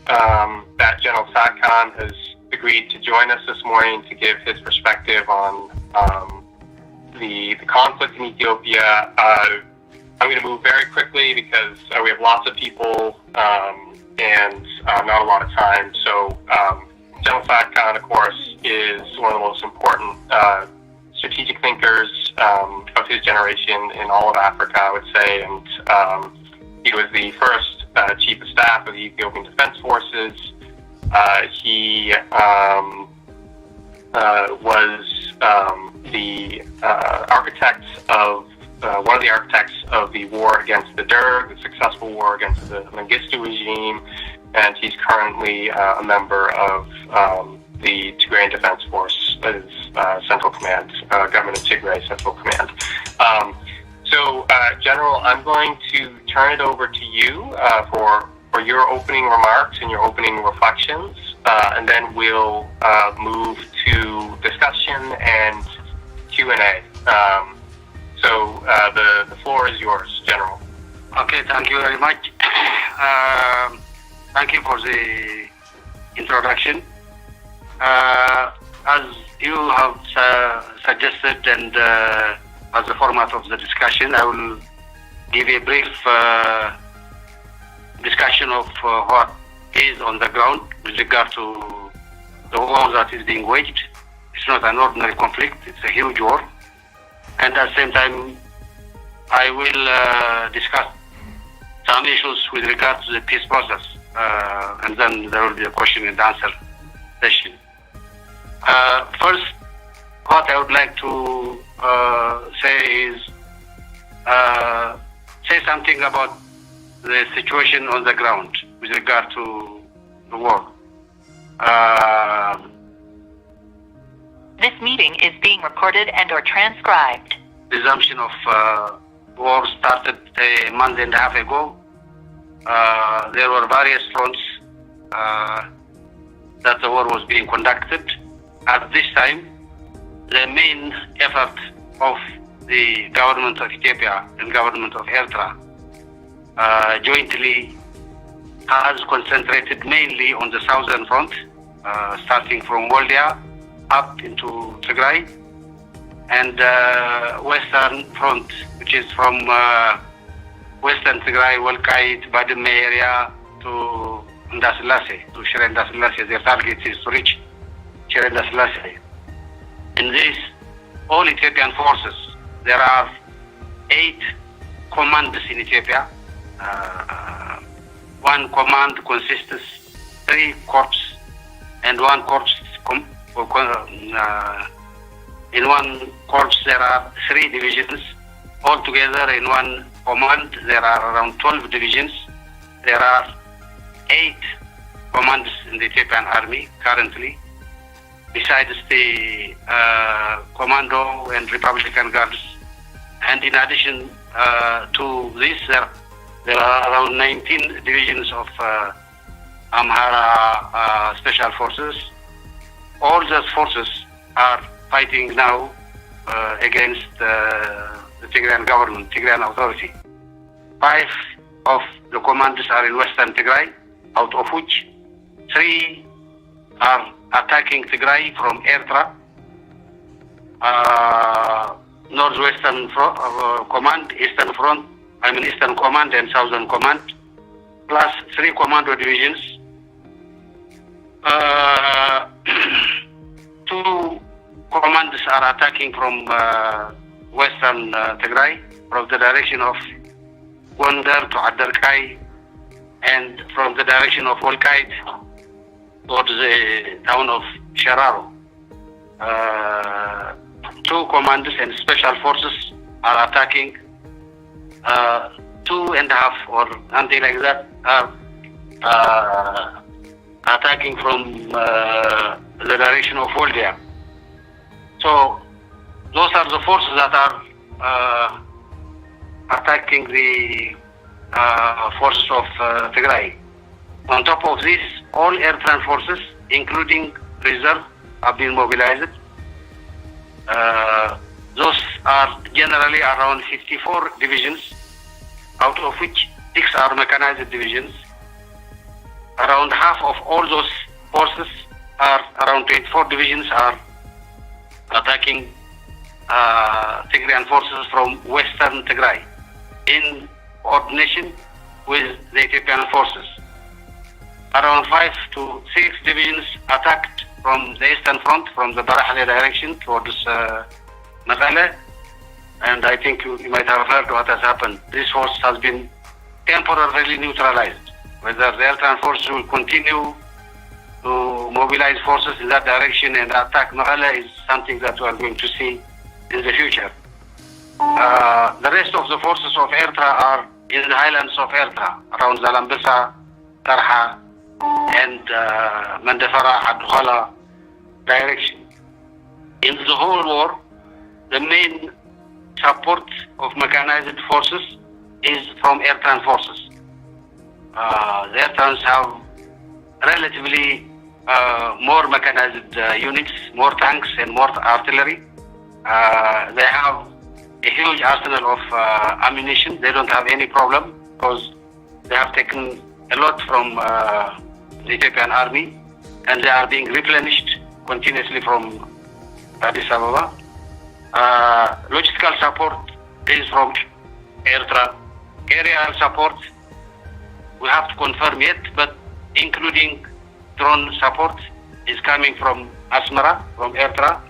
that General Tsadkan has agreed to join us this morning to give his perspective on the conflict in Ethiopia. I'm going to move very quickly because we have lots of people and not a lot of time. So General Tsadkan, of course, is one of the most important strategic thinkers of his generation in all of Africa, I would say. And he was the first Chief of Staff of the Ethiopian Forces. He was the architect of one of the architects of the war against the Derg, the successful war against the Mengistu regime, and he's currently a member of the Tigray Defense Force, his Central Command, Government of Tigray Central Command. So, General, I'm going to turn it over to you for your opening remarks and your opening reflections, and then we'll move to discussion and Q&A. So the floor is yours, General. Okay, thank you very much. Thank you for the introduction. As you have suggested and as the format of the discussion, I will give a brief discussion of what is on the ground with regard to the war that is being waged. It's not an ordinary conflict, it's a huge war. And at the same time, I will discuss some issues with regard to the peace process, and then there will be a question and answer session. First, what I would like to say is say something about the situation on the ground with regard to the war. This meeting is being recorded and or transcribed. Resumption of war started a month and a half ago. There were various fronts that the war was being conducted. At this time, the main effort of the government of Ethiopia and government of Eritrea jointly has concentrated mainly on the southern front, starting from Waldia up into Tigray, and western front, which is from western Tigray, Walkait, Badime area to Ndasilase, to Shire Ndasilase. Their target is to reach Shire Ndasilase. In this, all Ethiopian forces, there are 8 commands in Ethiopia. One command consists of 3 corps, and one corps in one corps there are 3 divisions. Altogether in one command there are around 12 divisions. There are 8 commands in the Ethiopian army currently, besides the commando and Republican Guards. And in addition to this, there are around 19 divisions of Amhara Special Forces. All those forces are fighting now against the Tigrayan government, Tigrayan authority. 5 of the commanders are in western Tigray, out of which 3 are attacking Tigray from Eritrea. Northwestern Command, Eastern Front, Eastern Command and Southern Command, plus 3 commando divisions. 2 commanders are attacking from western Tigray, from the direction of Gondar to Adarkai, and from the direction of Walkait towards the town of Shararo. 2 commanders and special forces are attacking. 2.5 or something like that are attacking from the direction of Waldia. So those are the forces that are attacking the forces of Tigray. On top of this, all Eritrean forces, including reserve, have been mobilized. Those are generally around 54 divisions, out of which 6 are mechanized divisions. around half of all those forces are, around 24 divisions, are attacking Tigrayan forces from western Tigray in coordination with the Ethiopian forces. Around 5 to 6 divisions attacked from the eastern front, from the Barahle direction towards Mekelle. And I think you might have heard what has happened. This force has been temporarily neutralized. Whether the Eritrean forces will continue to mobilize forces in that direction and attack Mekelle is something that we are going to see in the future. The rest of the forces of Eritrea are in the highlands of Eritrea, around Zalambisa, Tarha, and Mandafara, Adukhala direction. In the whole war, the main support of mechanized forces is from Eritrean forces. The Eritreans have relatively more mechanized units, more tanks and more artillery. They have a huge arsenal of ammunition. They don't have any problem because they have taken a lot from the Ethiopian army, and they are being replenished continuously from Addis Ababa. Logistical support is from Eritrea. Aerial support, we have to confirm yet, but including drone support is coming from Asmara, from Eritrea.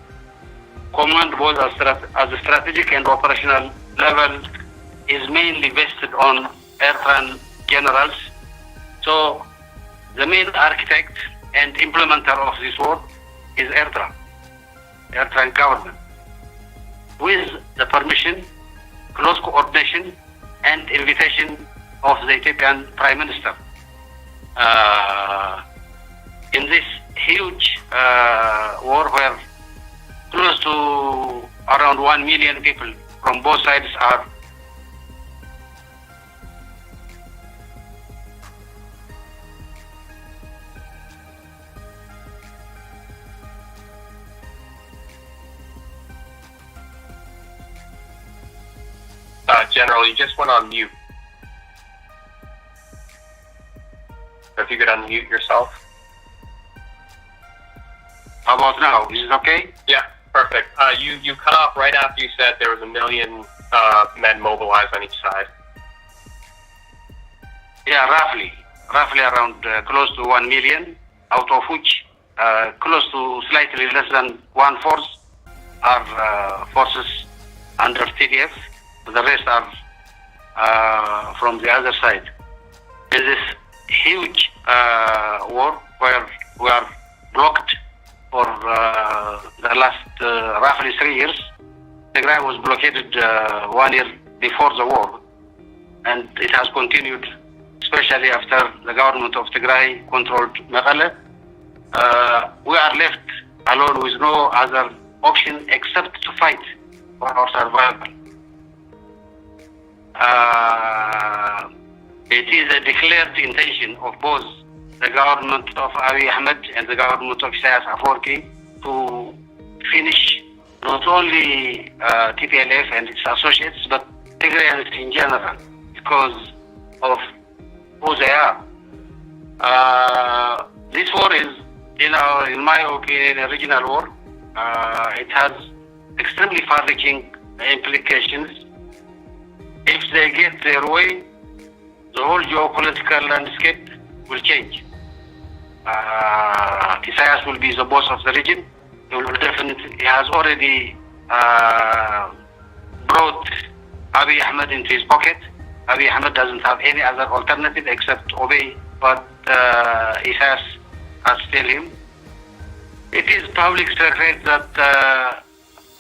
Command both as a strategic and operational level is mainly vested on Eritrean generals. So the main architect and implementer of this war is Eritrean government, with the permission, close coordination and invitation of the Ethiopian Prime Minister. In this huge war where close to around 1 million people from both sides are General, you just went on mute. So if you could unmute yourself. How about now? Is it okay? Yeah, perfect. You cut off right after you said there was 1 million men mobilized on each side. Yeah, roughly around close to 1 million, out of which close to slightly less than 1/4 are forces under TDF. The rest are from the other side. In this huge war where we are blocked for the last roughly 3 years, Tigray was blockaded 1 year before the war, and it has continued, especially after the government of Tigray controlled Mekelle. We are left alone with no other option except to fight for our survival. It is a declared intention of both the government of Abiy Ahmed and the government of Isaias Afwerki to finish not only TPLF and its associates, but Tigrayans in general, because of who they are. This war is, in my opinion, a regional war. It has extremely far-reaching implications. If they get their way, the whole geopolitical landscape will change. Isaias will be the boss of the region. He has already brought Abiy Ahmed into his pocket. Abiy Ahmed doesn't have any other alternative except obey what Isaias has told him. It is public secret that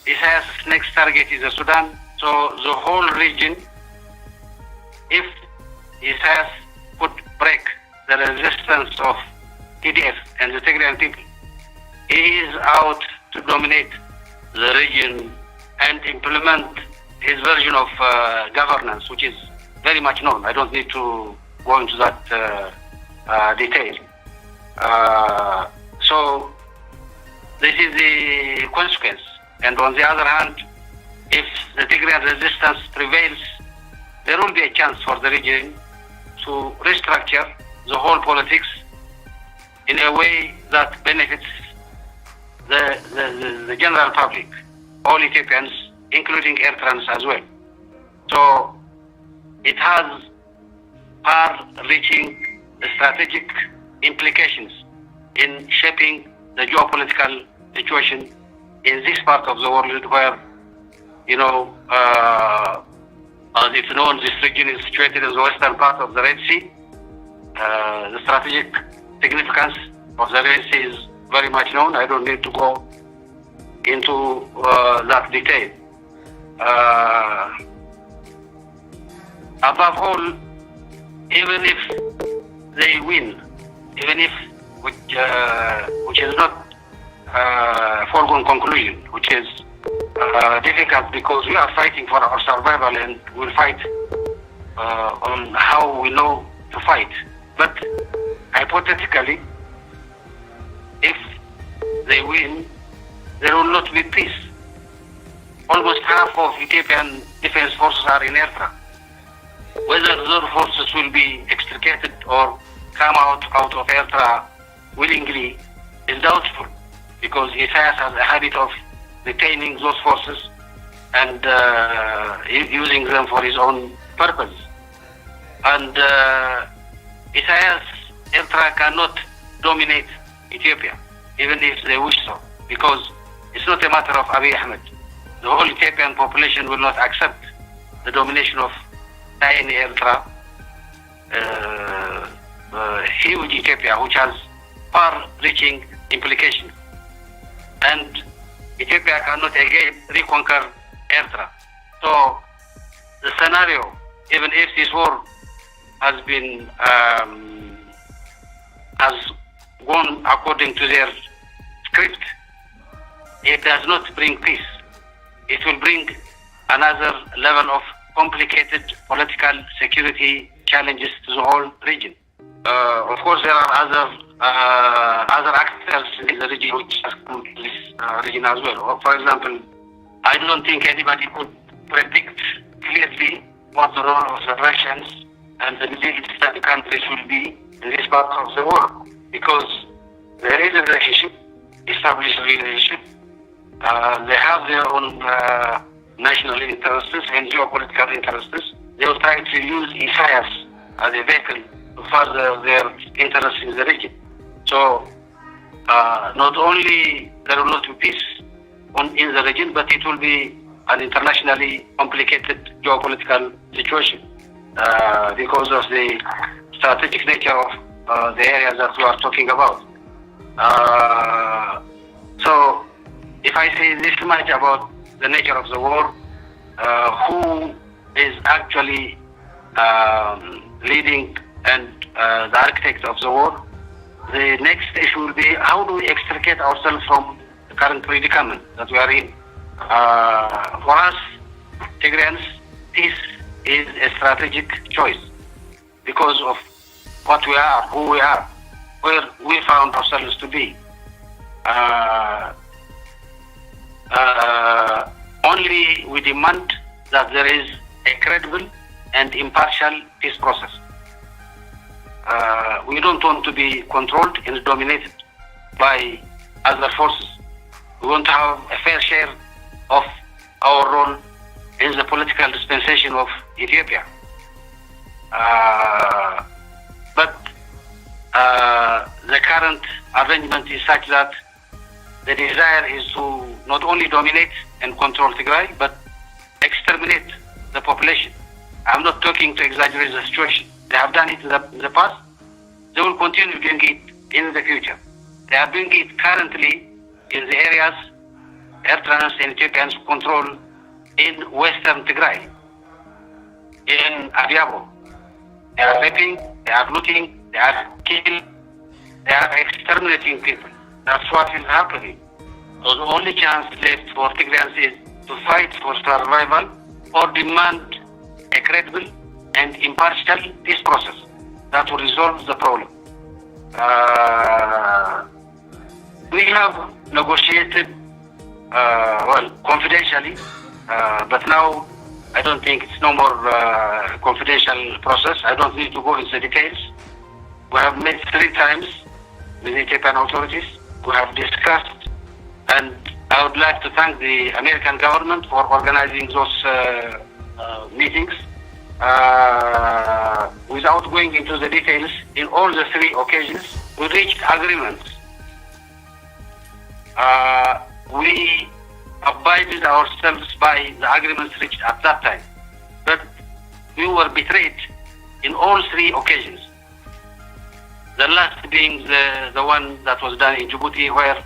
Isaias' next target is the Sudan. So the whole region, if Isaias could break the resistance of TDF and the Tigrayan people, he is out to dominate the region and implement his version of governance, which is very much known. I don't need to go into that detail. So this is the consequence. And on the other hand, if the Tigrayan resistance prevails, there will be a chance for the region to restructure the whole politics in a way that benefits the general public, all Ethiopians, including Eritreans as well. So it has far-reaching strategic implications in shaping the geopolitical situation in this part of the world where, as it's known, this region is situated in the western part of the Red Sea. The strategic significance of the Red Sea is very much known. I don't need to go into that detail. Above all, even if they win, even if which is not foregone conclusion, which is difficult because we are fighting for our survival and we'll fight on how we know to fight. But hypothetically, if they win, there will not be peace. Almost half of Ethiopian defense forces are in Eritrea. Whether those forces will be extricated or come out of Eritrea willingly is doubtful, because Isaias has a habit of retaining those forces and using them for his own purpose. And Isaias, Eritrea cannot dominate Ethiopia, even if they wish so, because it's not a matter of Abiy Ahmed. The whole Ethiopian population will not accept the domination of tiny Eritrea, huge Ethiopia, which has far-reaching implications. And Ethiopia cannot again reconquer Eritrea. So the scenario, even if this war has been has gone according to their script, it does not bring peace. It will bring another level of complicated political security challenges to the whole region. Of course, there are other actors in the region which have come to this region as well. For example, I don't think anybody could predict clearly what the role of the Russians and the Middle Eastern countries will be in this part of the world, because there is a relationship, established relationship. They have their own national interests and geopolitical interests. They will try to use Isaias as a vehicle to further their interests in the region. So not only there will not be peace in the region, but it will be an internationally complicated geopolitical situation because of the strategic nature of the areas that we are talking about. So if I say this much about the nature of the war, who is actually leading and the architect of the war, the next issue will be how do we extricate ourselves from the current predicament that we are in. For us, Tigrayans, peace is a strategic choice because of what we are, who we are, where we found ourselves to be. Only we demand that there is a credible and impartial peace process. We don't want to be controlled and dominated by other forces. We want to have a fair share of our role in the political dispensation of Ethiopia. But the current arrangement is such that the desire is to not only dominate and control Tigray, but exterminate the population. I'm not talking to exaggerate the situation. They have done it in the past. They will continue doing it in the future. They are doing it currently in the areas Eritreans and Ethiopians control in western Tigray, in Abiabo. They are raping, they are looting, they are killing, they are exterminating people. That's what is happening. So the only chance left for Tigrayans is to fight for survival or demand a credible and impartial peace process that will resolve the problem. We have negotiated, confidentially, but now I don't think it's no more confidential process. I don't need to go into the details. We have met 3 times with the Ethiopian authorities. We have discussed, and I would like to thank the American government for organizing those meetings. Without going into the details, in all the three occasions, we reached agreements. We abided ourselves by the agreements reached at that time. But we were betrayed in all three occasions. The last being the one that was done in Djibouti, where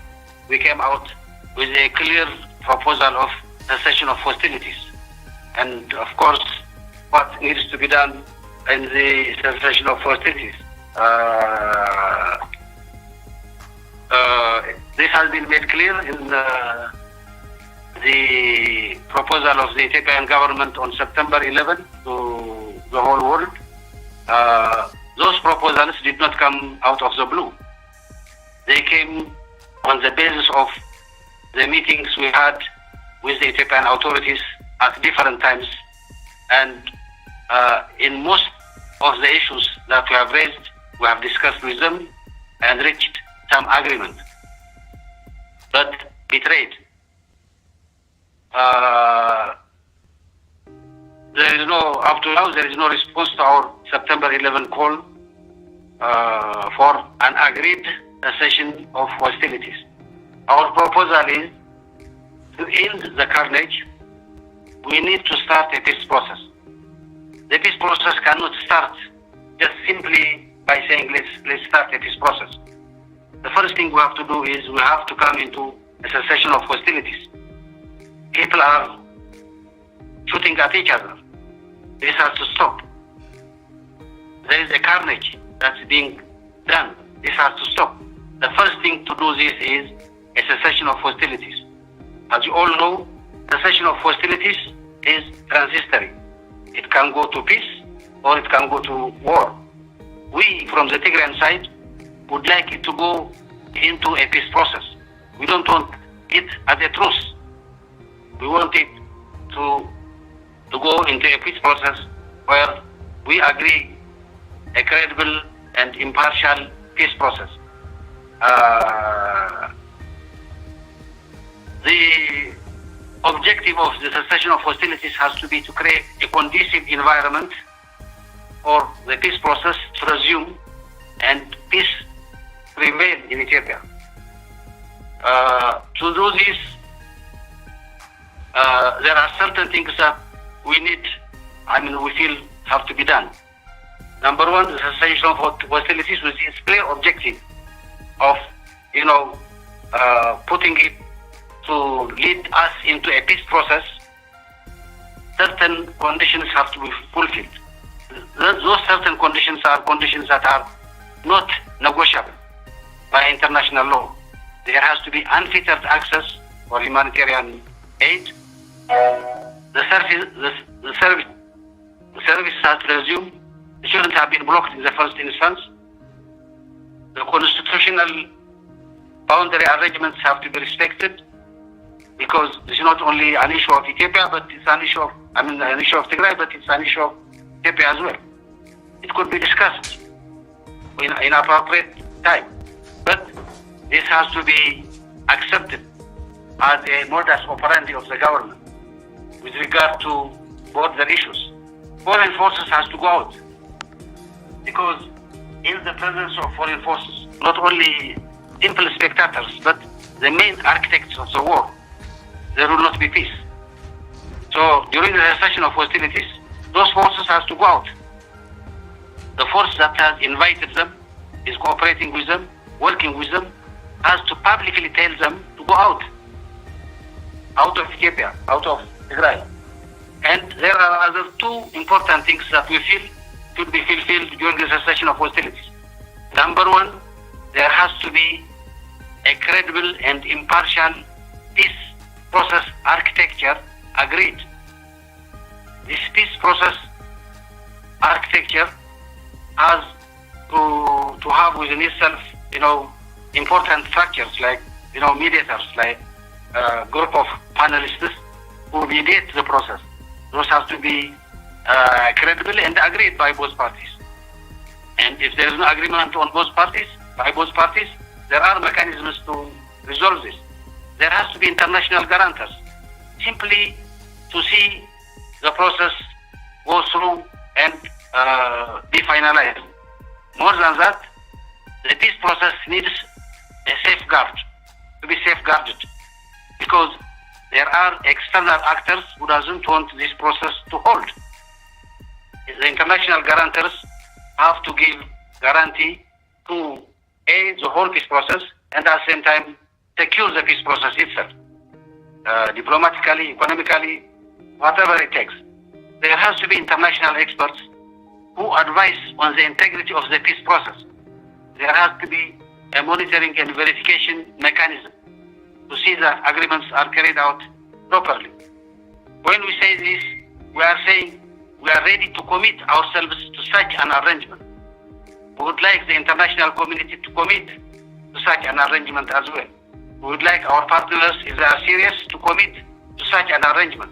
we came out with a clear proposal of cessation of hostilities. And of course, what needs to be done in the cessation of hostilities. This has been made clear in the proposal of the Ethiopian government on September 11 to the whole world. Those proposals did not come out of the blue. They came on the basis of the meetings we had with the Ethiopian authorities at different times, and in most of the issues that we have raised, we have discussed with them and reached some agreement, but betrayed. There is no, up to now, there is no response to our September 11 call for an agreed cessation of hostilities. Our proposal is to end the carnage. We need to start a peace process. The peace process cannot start just simply by saying let's start a peace process. The first thing we have to do is we have to come into a cessation of hostilities. People are shooting at each other. This has to stop. There is a carnage that's being done. This has to stop. The first thing to do this is a cessation of hostilities. As you all know, cessation of hostilities is transitory. It can go to peace or it can go to war. We, from the Tigrayan side, would like it to go into a peace process. We don't want it as a truce. We want it to go into a peace process where we agree a credible and impartial peace process. The objective of the cessation of hostilities has to be to create a conducive environment for the peace process to resume and peace prevail in Ethiopia. To do this, there are certain things that we feel have to be done. Number one, the cessation of hostilities with its clear objective of, putting it to lead us into a peace process. Certain conditions have to be fulfilled. Those certain conditions are conditions that are not negotiable by international law. There has to be unfettered access for humanitarian aid. The service has to resume. It shouldn't have been blocked in the first instance. The constitutional boundary arrangements have to be respected, because this is not only an issue of Ethiopia, but it's an issue of Tigray, but it's an issue of Ethiopia as well. It could be discussed in appropriate time, but this has to be accepted as a modus operandi of the government with regard to border issues. Foreign forces has to go out, because in the presence of foreign forces, not only simple spectators, but the main architects of the war, there will not be peace. So during the cessation of hostilities, those forces has to go out. The force that has invited them, is cooperating with them, working with them, has to publicly tell them to go out of Ethiopia, out of Tigray. And there are other two important things that we feel should be fulfilled during the cessation of hostilities. Number one, there has to be a credible and impartial peace process architecture agreed. This peace process architecture has to have within itself, important structures like, mediators, like a group of panelists who mediate the process. Those have to be credible and agreed by both parties. And if there is no agreement by both parties, there are mechanisms to resolve this. There has to be international guarantors, simply to see the process go through and be finalized. More than that, the peace process needs a safeguard, to be safeguarded, because there are external actors who doesn't want this process to hold. The international guarantors have to give guarantee to the whole peace process and at the same time secure the peace process itself, diplomatically, economically, whatever it takes. There has to be international experts who advise on the integrity of the peace process. There has to be a monitoring and verification mechanism to see that agreements are carried out properly. When we say this, we are saying we are ready to commit ourselves to such an arrangement. We would like the international community to commit to such an arrangement as well. We would like our partners, if they are serious, to commit to such an arrangement.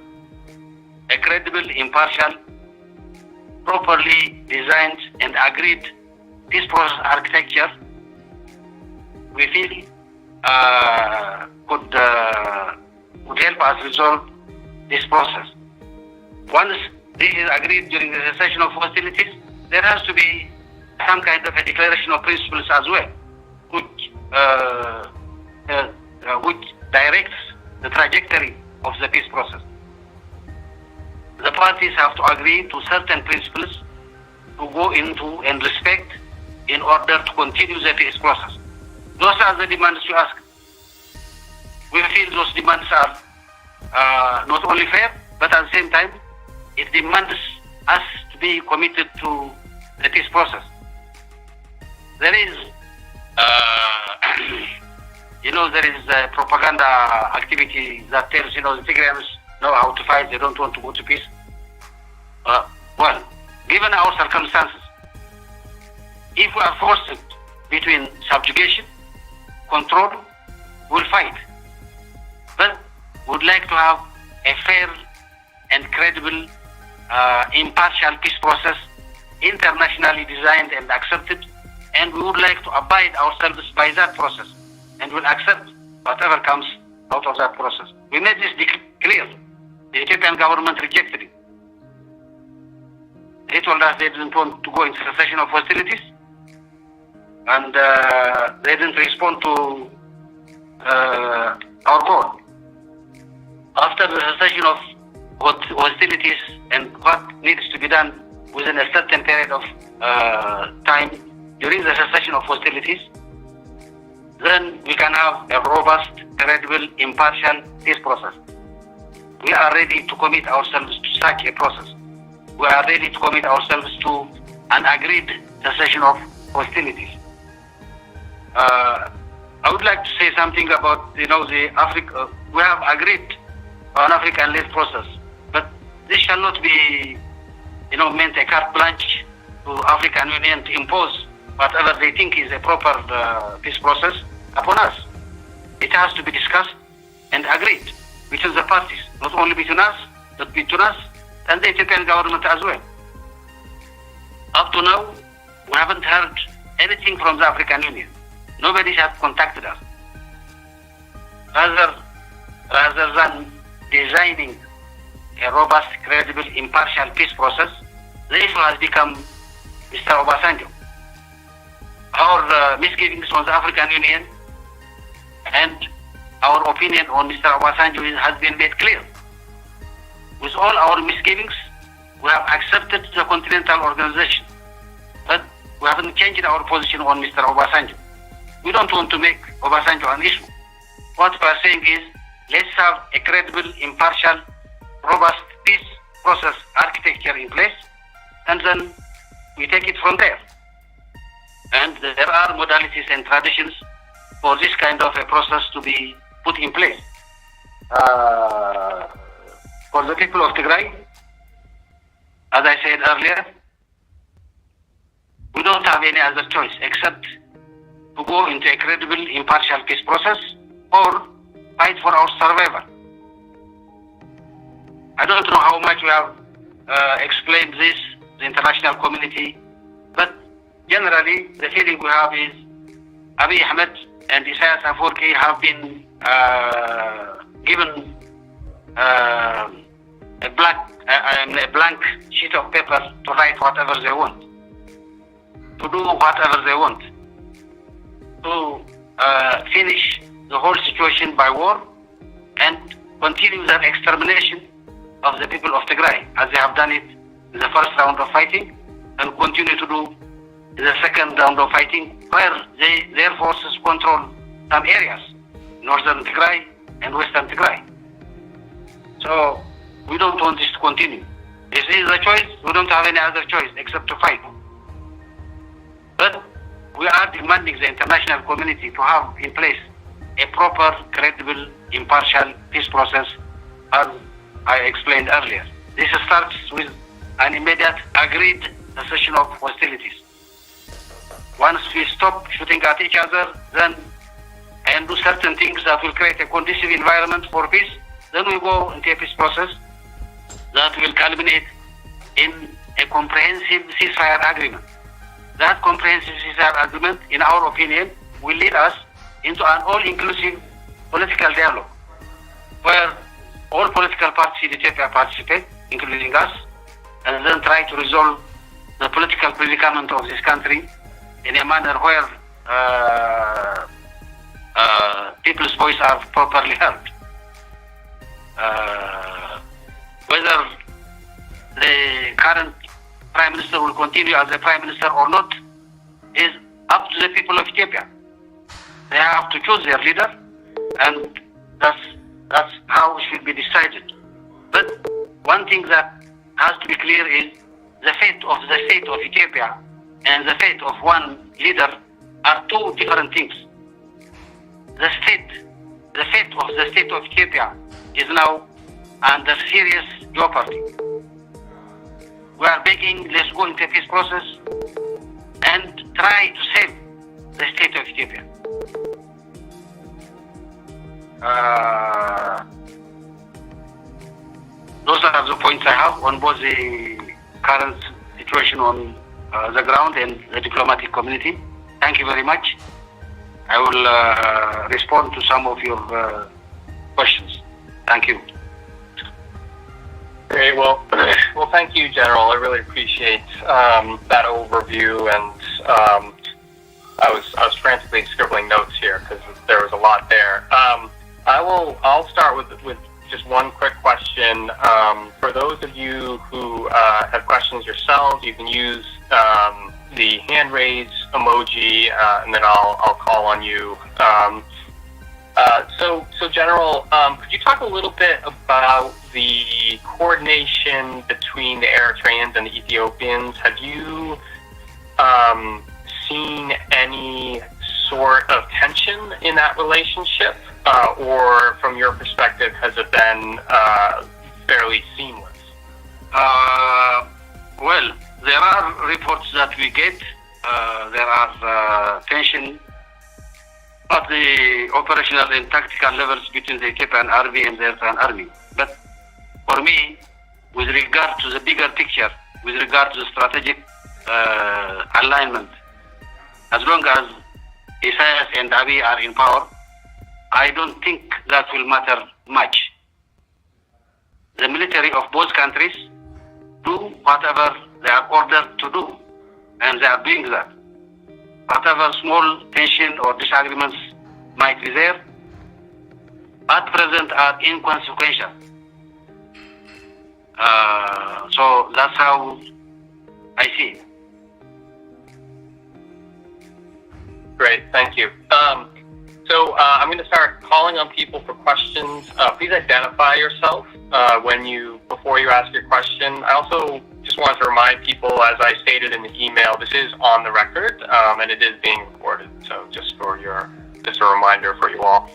A credible, impartial, properly designed and agreed peace process architecture, we feel would help us resolve this process. Once this is agreed during the cessation of hostilities, there has to be some kind of a declaration of principles as well, which directs the trajectory of the peace process. The parties have to agree to certain principles to go into and respect in order to continue the peace process. Those are the demands you ask. We feel those demands are not only fair, but at the same time, it demands us to be committed to the peace process. There is, there is a propaganda activity that tells, the Tigrayans know how to fight, they don't want to go to peace. Well, given our circumstances, if we are forced between subjugation, control, we'll fight. But we would like to have a fair and credible, impartial peace process, internationally designed and accepted, and we would like to abide ourselves by that process, and will accept whatever comes out of that process. We made this clear. The Ethiopian government rejected it. They told us they didn't want to go into cessation of hostilities, and they didn't respond to our call. After the cessation of hostilities and what needs to be done within a certain period of time during the cessation of hostilities, then we can have a robust, credible, impartial peace process. We are ready to commit ourselves to such a process. We are ready to commit ourselves to an agreed cessation of hostilities. I would like to say something about, the Africa. We have agreed on African-led process, but this shall not be, meant a carte blanche to African Union to impose whatever they think is a proper peace process upon us. It has to be discussed and agreed between the parties, not only between us, but between us and the Ethiopian government as well. Up to now, we haven't heard anything from the African Union. Nobody has contacted us. Rather than designing a robust, credible, impartial peace process, the issue has become Mr. Obasanjo. Our misgivings on the African Union and our opinion on Mr. Obasanjo has been made clear. With all our misgivings, we have accepted the Continental Organization, but we haven't changed our position on Mr. Obasanjo. We don't want to make Obasanjo an issue. What we are saying is, let's have a credible, impartial, robust peace process architecture in place, and then we take it from there. And there are modalities and traditions for this kind of a process to be put in place. For the people of Tigray, as I said earlier, we don't have any other choice except to go into a credible, impartial peace process or fight for our survival. I don't know how much we have explained this to the international community, but generally the feeling we have is Abiy Ahmed and Isaias Afwerki have been given a blank sheet of paper to write whatever they want, to do whatever they want, to finish the whole situation by war and continue their extermination of the people of Tigray, as they have done it in the first round of fighting, and continue to do the second round of fighting, where their forces control some areas, northern Tigray and western Tigray. So we don't want this to continue. This is the choice. We don't have any other choice except to fight. But we are demanding the international community to have in place a proper, credible, impartial peace process, as I explained earlier. This starts with an immediate agreed cessation of hostilities. Once we stop shooting at each other, then and do certain things that will create a conducive environment for peace, then we go into a peace process that will culminate in a comprehensive ceasefire agreement. That comprehensive ceasefire agreement, in our opinion, will lead us into an all-inclusive political dialogue, where all political parties in Ethiopia participate, including us, and then try to resolve the political predicament of this country in a manner where people's voice are properly heard. Whether the current Prime Minister will continue as a Prime Minister or not is up to the people of Ethiopia. They have to choose their leader, and that's how it should be decided. But one thing that has to be clear is the fate of the state of Ethiopia and the fate of one leader are two different things. The fate of the state of Ethiopia is now under serious jeopardy. We are begging, let's go into a peace process and try to save the state of Ethiopia. Those are the points I have on both the current situation on the ground and the diplomatic community. Thank you very much. I will respond to some of your questions. Thank you. Great. Well, thank you, General. I really appreciate that overview, and I was frantically scribbling notes here because there was a lot there. I'll start with just one quick question. For those of you who have questions yourselves, you can use the hand raise emoji, and then I'll call on you. So General, could you talk a little bit about the coordination between the Eritreans and the Ethiopians? Have you seen any sort of tension in that relationship, or from your perspective, has it been fairly seamless? Well, there are reports that we get. There are tension at the operational and tactical levels between the Ethiopian army and the Eritrean army. But for me, with regard to the bigger picture, with regard to the strategic alignment, as long as Isaias and Abiy are in power, I don't think that will matter much. The military of both countries do whatever they are ordered to do, and they are doing that. Whatever small tension or disagreements might be there, at present are inconsequential. So that's how I see it. Great, thank you. So I'm going to start calling on people for questions. Please identify yourself before you ask your question. I also just wanted to remind people, as I stated in the email, this is on the record and it is being recorded. So just a reminder for you all.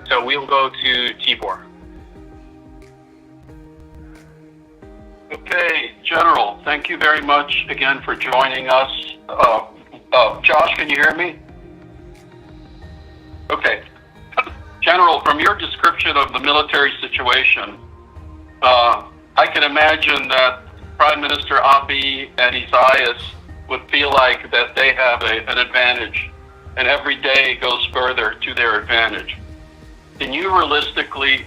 So we'll go to Tibor. Okay, General, thank you very much again for joining us. Josh, can you hear me? Okay. General, from your description of the military situation, I can imagine that Prime Minister Abiy and Isaias would feel like that they have an advantage and every day goes further to their advantage. Can you realistically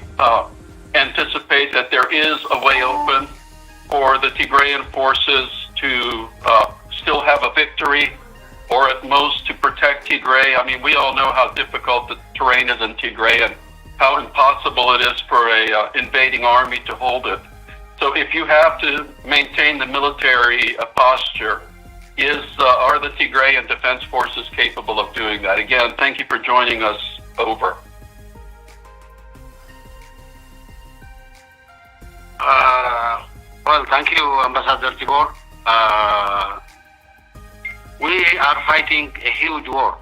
anticipate that there is a way open for the Tigrayan forces to still have a victory, or at most to protect Tigray? I mean, we all know how difficult the terrain is in Tigray and how impossible it is for a invading army to hold it. So if you have to maintain the military posture, are the Tigrayan Defense Forces capable of doing that? Again, thank you for joining us. Over. Well, thank you, Ambassador Tibor. We are fighting a huge war.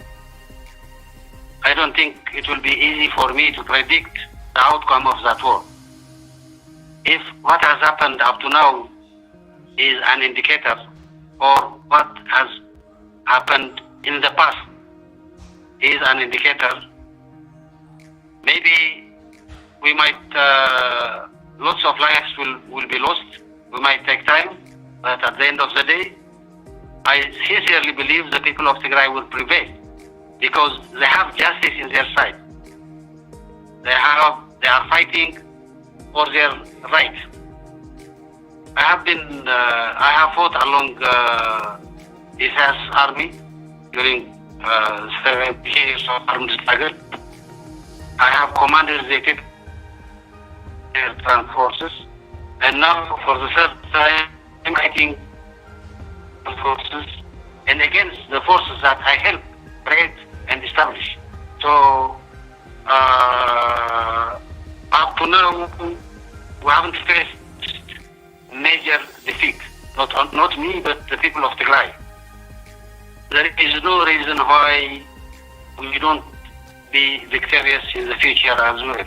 I don't think it will be easy for me to predict the outcome of that war. If what has happened up to now is an indicator, or what has happened in the past is an indicator, maybe we might, lots of lives will be lost. We might take time, but at the end of the day, I sincerely believe the people of Tigray will prevail, because they have justice in their side. They are fighting for their rights. I have fought along Ethiopia's army during 7 years of armed struggle. I have commanded the Ethiopian Forces, and now for the third time I'm fighting forces and against the forces that I helped create and establish. So up to now we haven't faced major defeat. Not me, but the people of Tigray. There is no reason why we don't be victorious in the future as well.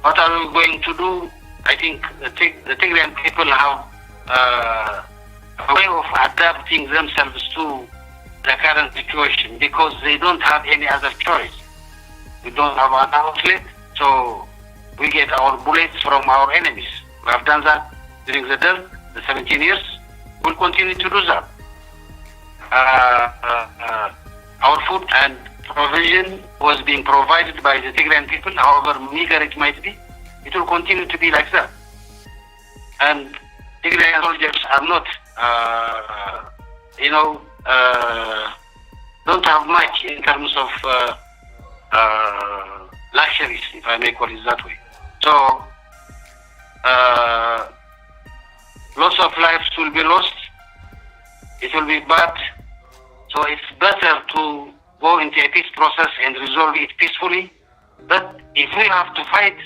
What are we going to do? I think the Tigrayan people have a way of adapting themselves to the current situation, because they don't have any other choice. We don't have an outlet, so we get our bullets from our enemies. We have done that during the 17 years. We'll continue to do that. Our food and provision was being provided by the Tigrayan people, however meager it might be. It will continue to be like that. And Tigrayan soldiers are not, don't have much in terms of luxuries, if I may call it that way. So, lots of lives will be lost. It will be bad. So it's better to go into a peace process and resolve it peacefully. But if we have to fight,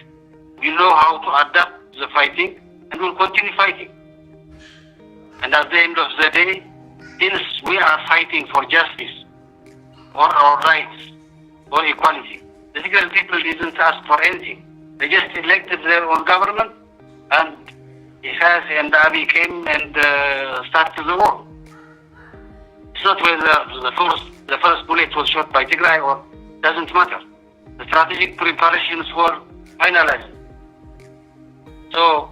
we know how to adapt the fighting, and we'll continue fighting. And at the end of the day, since we are fighting for justice, for our rights, for equality, the Tigrayan people didn't ask for anything. They just elected their own government, and Isas and Abiy came and started the war. It's not whether the first bullet was shot by Tigray, or doesn't matter. The strategic preparations were finalized. So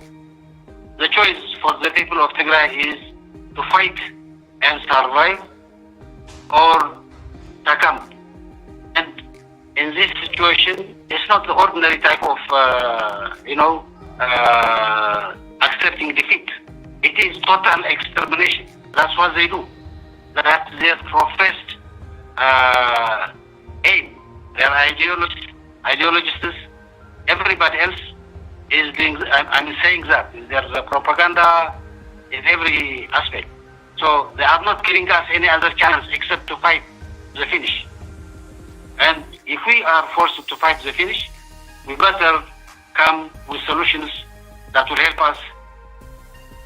the choice for the people of Tigray is to fight and survive, or succumb. And in this situation, it's not the ordinary type of, accepting defeat. It is total extermination. That's what they do. That's their professed aim. Their ideologists, everybody else is doing. I'm saying that there's a propaganda in every aspect. So they are not giving us any other chance except to fight the finish. And if we are forced to fight the finish, we better come with solutions that will help us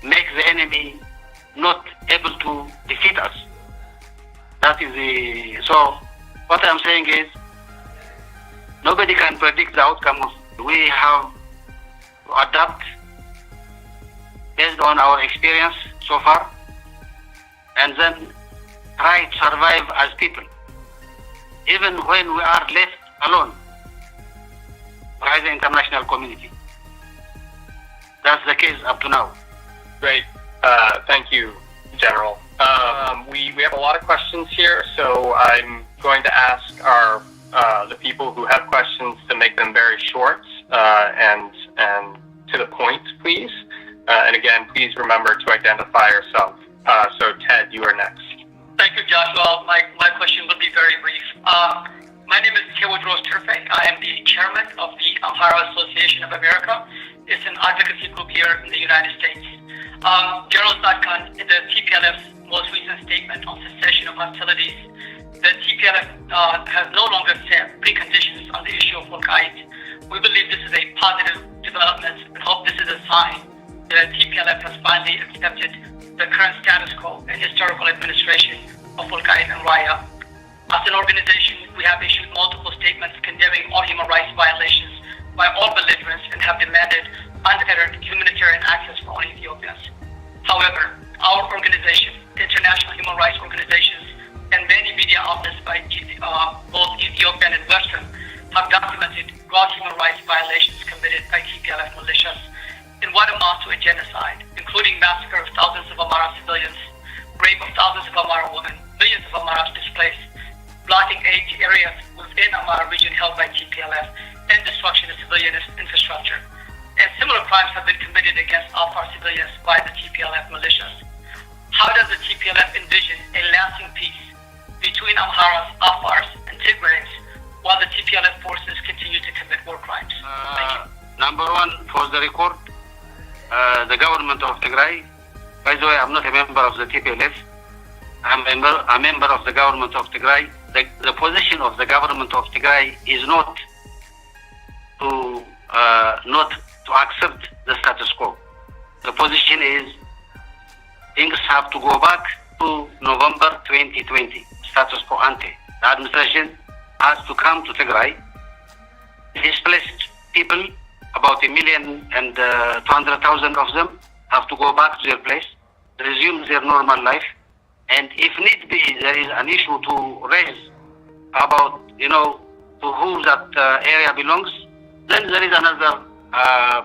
make the enemy not able to defeat us. That is so what I'm saying is, nobody can predict the outcome of. We have to adapt based on our experience so far, and then try to survive as people, even when we are left alone by the international community. That's the case up to now. Great. Thank you, General. We have a lot of questions here, so I'm going going to ask the people who have questions to make them very short and to the point, please. And again, please remember to identify yourself. So Ted, you are next. Thank you, Joshua. My question will be very brief. My name is Theodros Turfek. I am the chairman of the Amhara Association of America. It's an advocacy group here in the United States. General Tsadkan, in the TPLF's most recent statement on cessation of hostilities, the TPLF has no longer set preconditions on the issue of Wolkite. We believe this is a positive development and hope this is a sign the TPLF has finally accepted the current status quo and historical administration of Wolkite and Raya. As an organization, we have issued multiple statements condemning all human rights violations by all belligerents and have demanded unfettered humanitarian access for all Ethiopians. However, our organization, international human rights organizations, and many media outlets by both Ethiopian and Western have documented gross human rights violations committed by TPLF militias in what amounts to a genocide, including massacre of thousands of Amhara civilians, rape of thousands of Amhara women, millions of Amharas displaced, blocking aid to areas within Amhara region held by TPLF, and destruction of civilian infrastructure. And similar crimes have been committed against Afar civilians by the TPLF militias. How does the TPLF envision a lasting peace between Amharas, Afars, and Tigrays while the TPLF forces continue to commit war crimes? Thank you. Number one, for the record, the government of Tigray, by the way, I'm not a member of the TPLF, I'm a member of the government of Tigray. The position of the government of Tigray is not to accept the status quo. The position is things have to go back to November 2020, status quo ante. The administration has to come to Tigray. Displaced people, about 1,200,000 of them, have to go back to their place, resume their normal life, and if need be, there is an issue to raise about, to who that area belongs, then there is another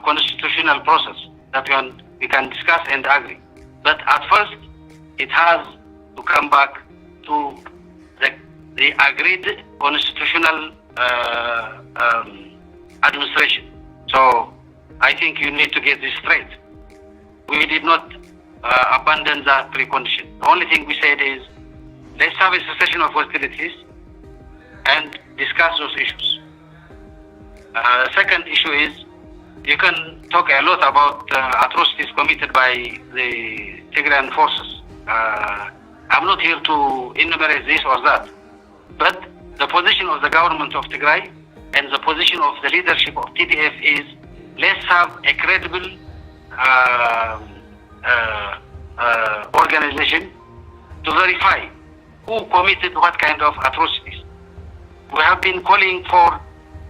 constitutional process that we can discuss and agree. But at first, it has to come back to the agreed constitutional administration. So I think you need to get this straight. We did not abandon that precondition. The only thing we said is, let's have a cessation of hostilities and discuss those issues. Second issue is, you can talk a lot about atrocities committed by the Tigrayan forces. I'm not here to enumerate this or that, but the position of the government of Tigray and the position of the leadership of TPF is, let's have a credible organization to verify who committed what kind of atrocities. We have been calling for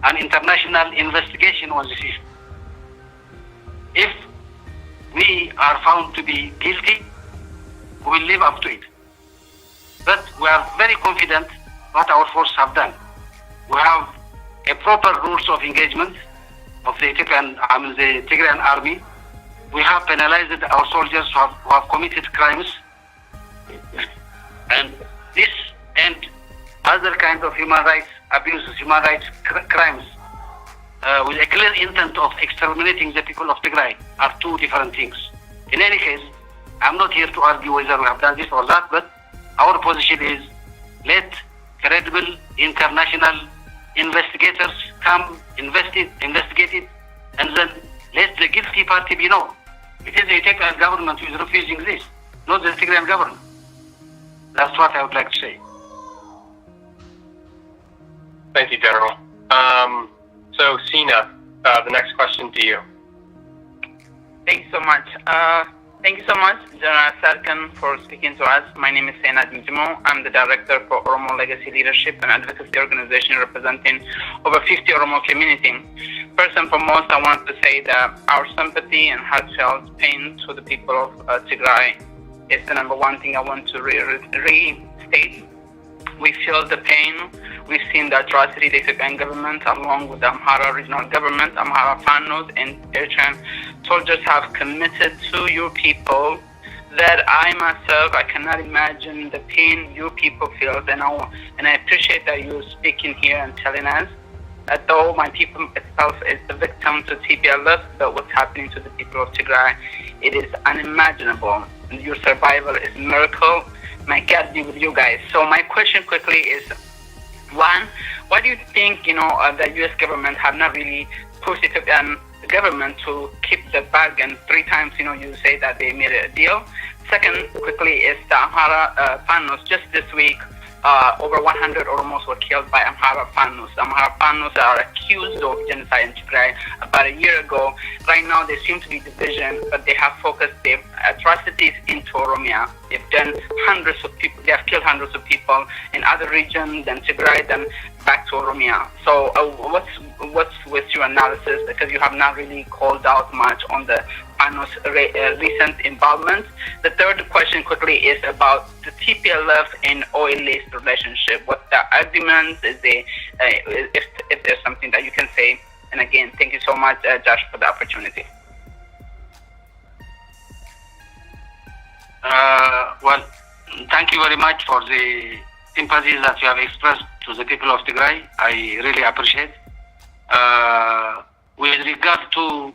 an international investigation on this issue. If we are found to be guilty, we will live up to it. But we are very confident what our forces have done. We have a proper rules of engagement of the Tigrayan army. We have penalized our soldiers who have committed crimes, and this and other kinds of human rights abuses, human rights crimes, with a clear intent of exterminating the people of Tigray, are two different things. In any case, I'm not here to argue whether we have done this or that, but our position is, let credible international investigators come, investigate it, and then let the guilty party be known. It is the Ethiopian government who is refusing this, not the Tigrayan government. That's what I would like to say. Thank you, General. So, Sina, the next question to you. Thank you so much. Thank you so much, General Tsadkan, for speaking to us. My name is Sena Jimjimo. I'm the director for Oromo Legacy Leadership, an advocacy organization representing over 50 Oromo community. First and foremost, I want to say that our sympathy and heartfelt pain to the people of Tigray is the number one thing I want to restate. We feel the pain. We've seen the atrocity the Ethiopian government, along with the Amhara regional government, Amhara Fanos, and Eritrean soldiers have committed to your people. that I myself, I cannot imagine the pain you people feel, and I appreciate that you're speaking here and telling us. Though my people itself is the victim to TPLF, but what's happening to the people of Tigray, it is unimaginable. Your survival is a miracle. May God be with you guys. So my question quickly is, one, why do you think, the U.S. government have not really pushed Ethiopian government to keep the bargain 3 times? You say that they made a deal. Second, quickly, is the Amhara Fanos. Just this week, over 100 Oromos were killed by Amhara Fanos. Amhara Fanos are accused of genocide in Tigray about a year ago. Right now, there seems to be division, but they have focused their atrocities into Oromia. They've done hundreds of people. They have killed hundreds of people in other regions than Tigray, then back to Oromia. So, what's with your analysis? Because you have not really called out much on the Fanos recent involvement. The third question quickly is about the TPLF and oil-laced relationship. What's the argument? Is there, if there's something that you can say? And again, thank you so much, Josh, for the opportunity. Well, thank you very much for the sympathies that you have expressed to the people of Tigray. I really appreciate. With regard to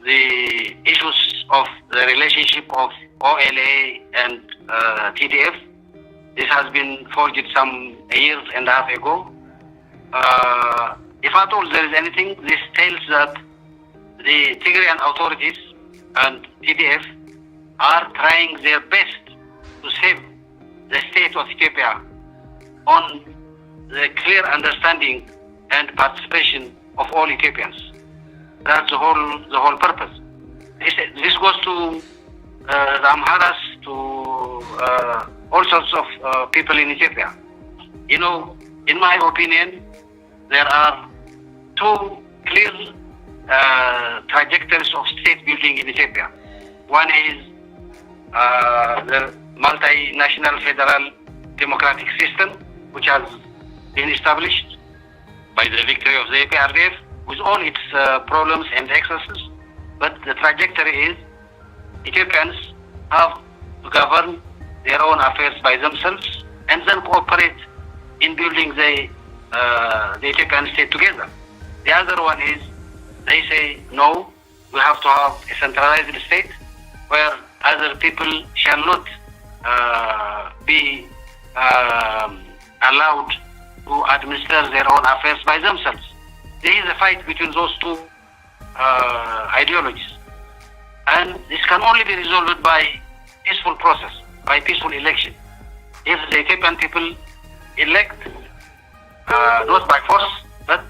the issues of the relationship of OLA and TDF, this has been forged some years and a half ago. If at all there is anything, this tells that the Tigrayan authorities and TDF are trying their best to save the state of Ethiopia on the clear understanding and participation of all Ethiopians. That's the whole purpose. This goes to the Amharas, to all sorts of people in Ethiopia. In my opinion, there are 2 clear trajectories of state building in Ethiopia. One is the multinational federal democratic system, which has been established by the victory of the APRDF, with all its problems and excesses. But the trajectory is Ethiopians have to govern their own affairs by themselves and then cooperate in building the Ethiopian state together. The other one is, they say, no, we have to have a centralized state where other people shall not be allowed to administer their own affairs by themselves. There is a fight between those 2 ideologies. And this can only be resolved by peaceful process, by peaceful election. If the Ethiopian people elect, not by force, but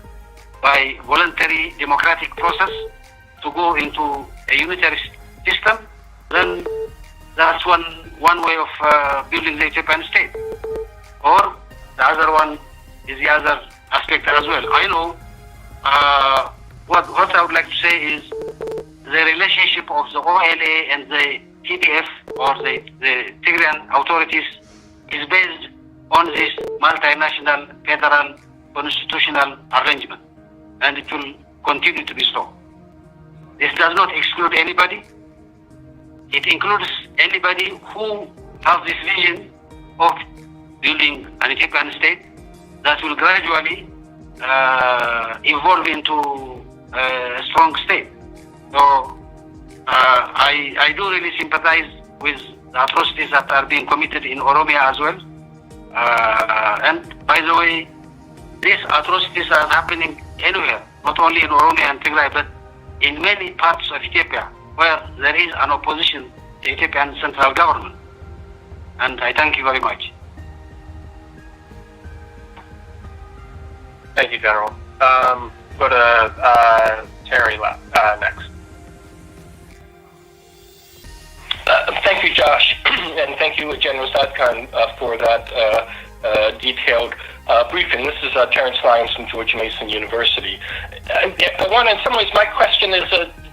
by voluntary democratic process, to go into a unitary system, then that's one way of building the Ethiopian state. Or the other one is the other aspect as well. I know what I would like to say is the relationship of the OLA and the TDF, or the Tigrayan authorities, is based on this multinational federal constitutional arrangement, and it will continue to be so. This does not exclude anybody. It includes anybody who has this vision of building an Ethiopian state that will gradually evolve into a strong state. So I do really sympathize with the atrocities that are being committed in Oromia as well. And by the way, these atrocities are happening anywhere, not only in Oromia and Tigray, but in many parts of Ethiopia where there is an opposition to the Ethiopian central government. And I thank you very much. Thank you, General. Go to Terry next. Thank you, Josh, and thank you, General Tzadkan, for that detailed briefing. This is Terrence Lyons from George Mason University. I want, in some ways, my question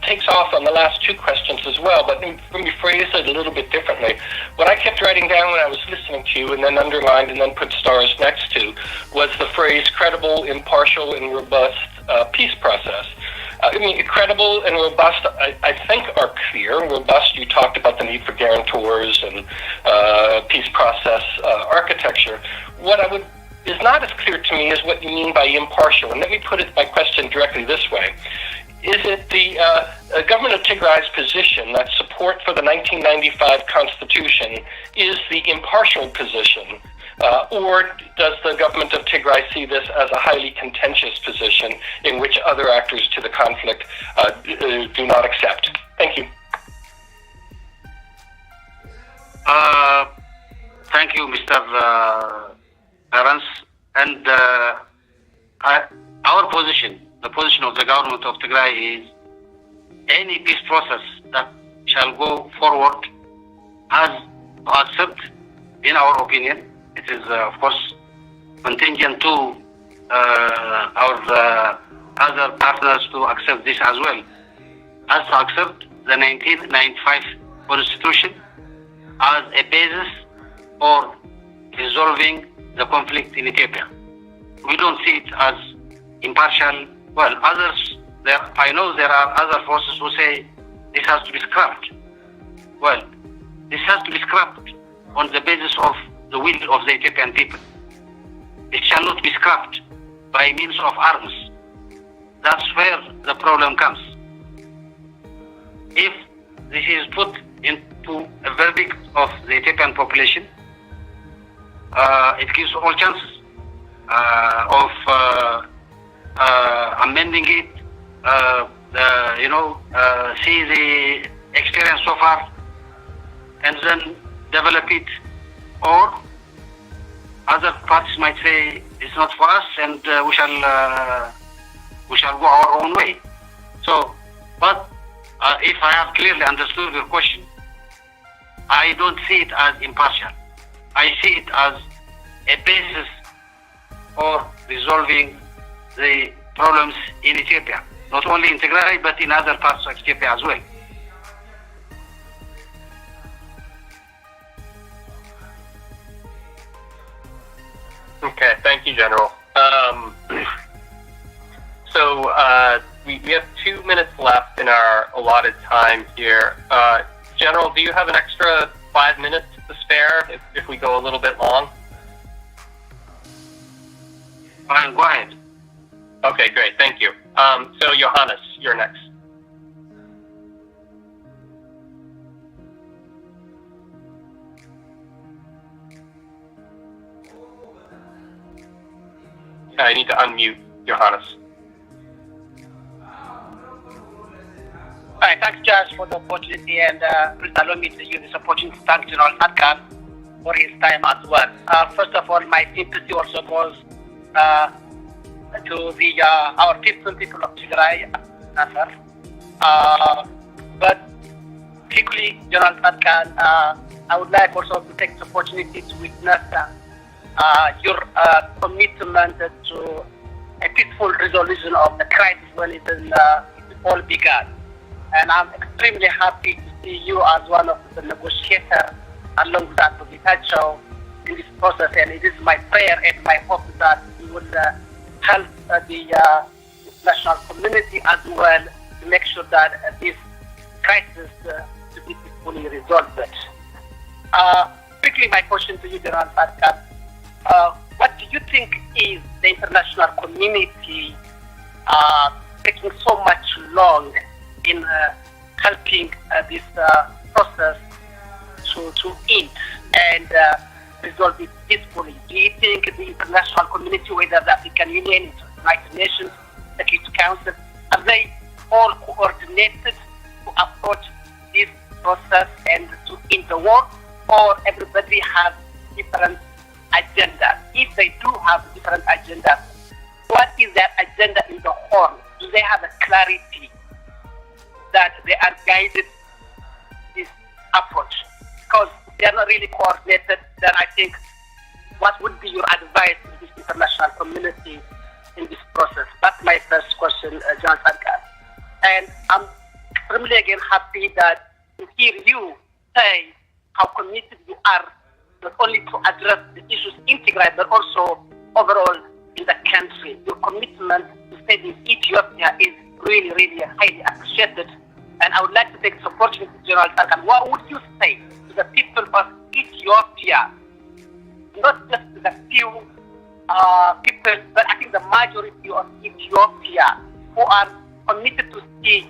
takes off on the last 2 questions as well, but let me phrase it a little bit differently. What I kept writing down when I was listening to you, and then underlined and then put stars next to, was the phrase credible, impartial, and robust peace process. credible and robust, I think, are clear. Robust, you talked about the need for guarantors and peace process architecture. What is not as clear to me is what you mean by impartial. And let me put my question directly this way. Is it the government of Tigray's position that support for the 1995 constitution is the impartial position? Or does the government of Tigray see this as a highly contentious position in which other actors to the conflict do not accept? Thank you. Thank you, Mr. Terence. And our position, the position of the government of Tigray, is any peace process that shall go forward has to accept, in our opinion, it is, of course, contingent to our other partners to accept this as well, has to accept the 1995 Constitution as a basis for resolving the conflict in Ethiopia. We don't see it as impartial. Well, I know there are other forces who say this has to be scrapped. Well, this has to be scrapped on the basis of the will of the Ethiopian people. It shall not be scrapped by means of arms. That's where the problem comes. If this is put into a verdict of the Ethiopian population, it gives all chances of amending it, see the experience so far, and then develop it. Or other parties might say it's not for us, and we shall go our own way. So, but if I have clearly understood your question, I don't see it as impartial. I see it as a basis for resolving the problems in Ethiopia, not only in Tigray, but in other parts of Ethiopia as well. Okay, thank you, General. So we have 2 minutes left in our allotted time here. General, do you have an extra 5 minutes to spare if we go a little bit long? Fine, go ahead. Okay, great, thank you. So Johannes, you're next. I need to unmute Johannes. Hi, thanks, Josh, for the opportunity, and please allow me to use this opportunity to thank General Tsadkan for his time as well. First of all, my sympathy also goes to our people of Tigray, but particularly General Tsadkan, I would like also to take this opportunity to witness your commitment to a peaceful resolution of the crisis when it all began. And I'm extremely happy to see you as one of the negotiators along with Advocate in this process. And it is my prayer and my hope that you will help the international community as well to make sure that this crisis to be peacefully resolved. Quickly, my question to you, General Tsadkan. What do you think is the international community taking so much long in helping this process to end and resolve it peacefully? Do you think the international community, whether the African Union, United Nations, Security Council, are they all coordinated to approach this process and to end the war, or everybody has different agenda? If they do have different agendas, what is their agenda in the whole? Do they have a clarity that they are guided this approach? Because they are not really coordinated, then I think what would be your advice to this international community in this process? That's my first question, John Tsadkan. And I'm extremely again happy that to hear you say how committed you are not only to address the issues in Tigray, but also overall in the country. Your commitment to saving Ethiopia is really, really highly appreciated. And I would like to take this opportunity, General Tsadkan, what would you say to the people of Ethiopia, not just the few people, but I think the majority of Ethiopia who are committed to see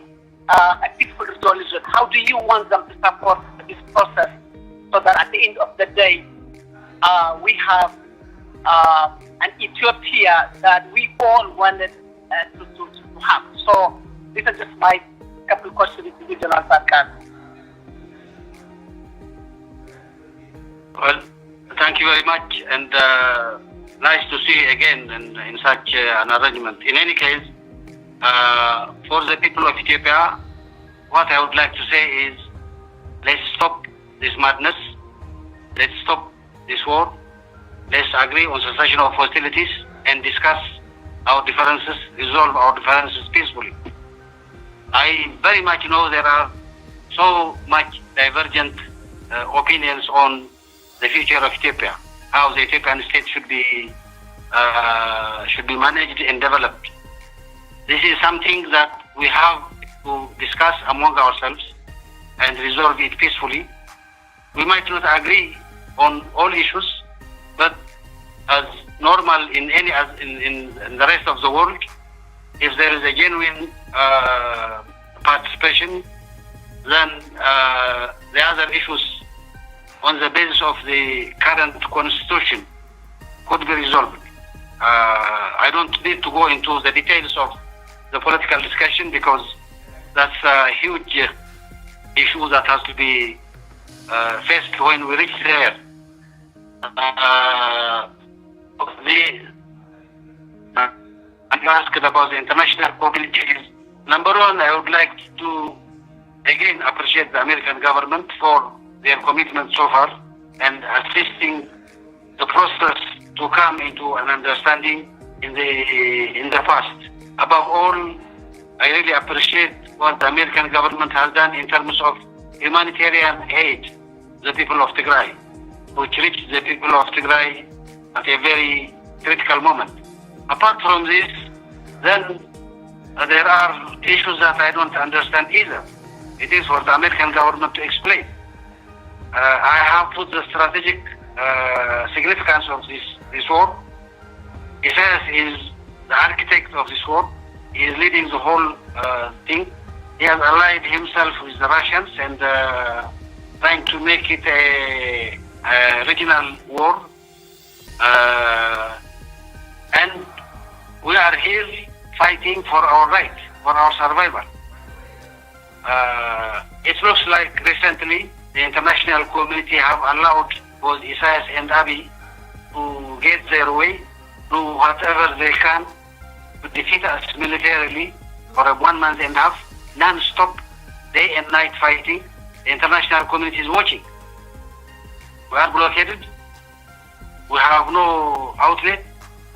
a peaceful resolution? How do you want them to support this process so that at the end of the day, we have an Ethiopia that we all wanted to have? So these are just my couple of questions to you, General Tsadkan. Well, thank you very much, and nice to see you again in such an arrangement. In any case, for the people of Ethiopia, what I would like to say is, let's stop this madness, let's stop this war, let's agree on cessation of hostilities and discuss our differences, resolve our differences peacefully. I very much know there are so much divergent opinions on the future of Ethiopia, how the Ethiopian state should be managed and developed. This is something that we have to discuss among ourselves and resolve it peacefully. We might not agree on all issues, but as normal in the rest of the world, if there is a genuine participation, then the other issues on the basis of the current constitution could be resolved. I don't need to go into the details of the political discussion because that's a huge issue that has to be faced when we reach there. You asked about the international communities. Number one, I would like to again appreciate the American government for their commitment so far and assisting the process to come into an understanding in the past. Above all, I really appreciate what the American government has done in terms of humanitarian aid to the people of Tigray, which reached the people of Tigray at a very critical moment. Apart from this, then there are issues that I don't understand either. It is for the American government to explain. I have put the strategic significance of this war. Isaias is the architect of this war. He is leading the whole thing. He has allied himself with the Russians and trying to make it a regional war. And we are here fighting for our right, for our survival. It looks like recently the international community have allowed both Isaias and Abiy to get their way, do whatever they can to defeat us militarily for 1 month and a half, non-stop, day and night fighting. The international community is watching. We are blockaded. We have no outlet.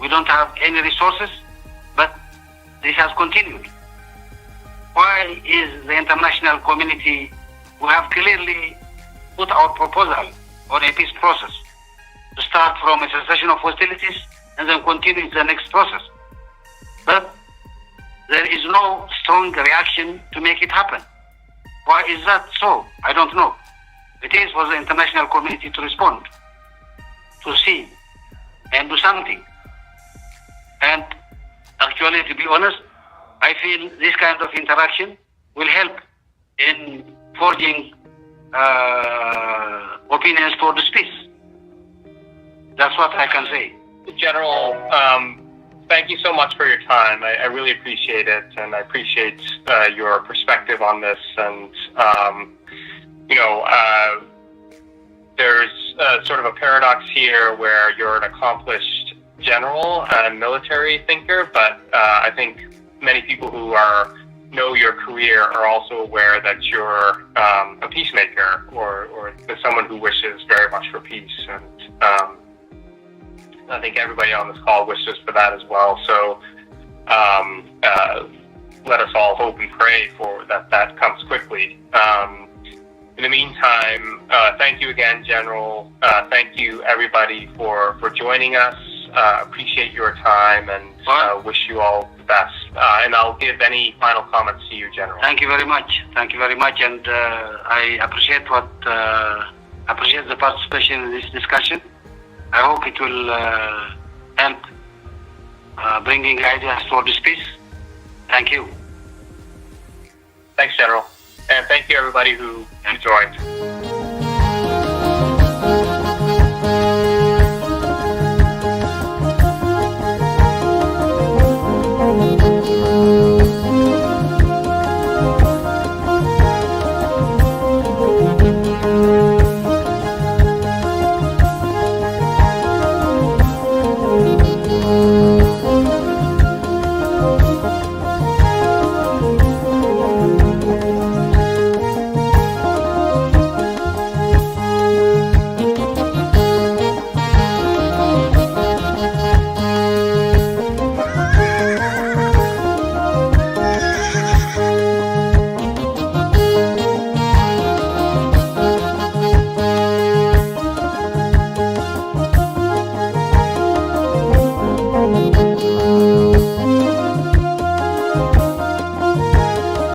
We don't have any resources, but this has continued. Why is the international community, who have clearly put our proposal on a peace process to start from a cessation of hostilities and then continue the next process, but there is no strong reaction to make it happen? Why is that so? I don't know. It is for the international community to respond, to see, and do something. And actually, to be honest, I feel this kind of interaction will help in forging opinions for this peace. That's what I can say. General, thank you so much for your time. I really appreciate it, and I appreciate your perspective on this. And there's sort of a paradox here where you're an accomplished general and military thinker, but I think many people who know your career are also aware that you're a peacemaker or someone who wishes very much for peace. And I think everybody on this call wishes for that as well. So let us all hope and pray for that comes quickly. In the meantime, thank you again, General. Thank you, everybody, for joining us. appreciate your time and wish you all the best. And I'll give any final comments to you, General. Thank you very much. Thank you very much. And I appreciate the participation in this discussion. I hope it will help bringing ideas towards peace. Thank you. Thanks, General. And thank you, everybody who joined.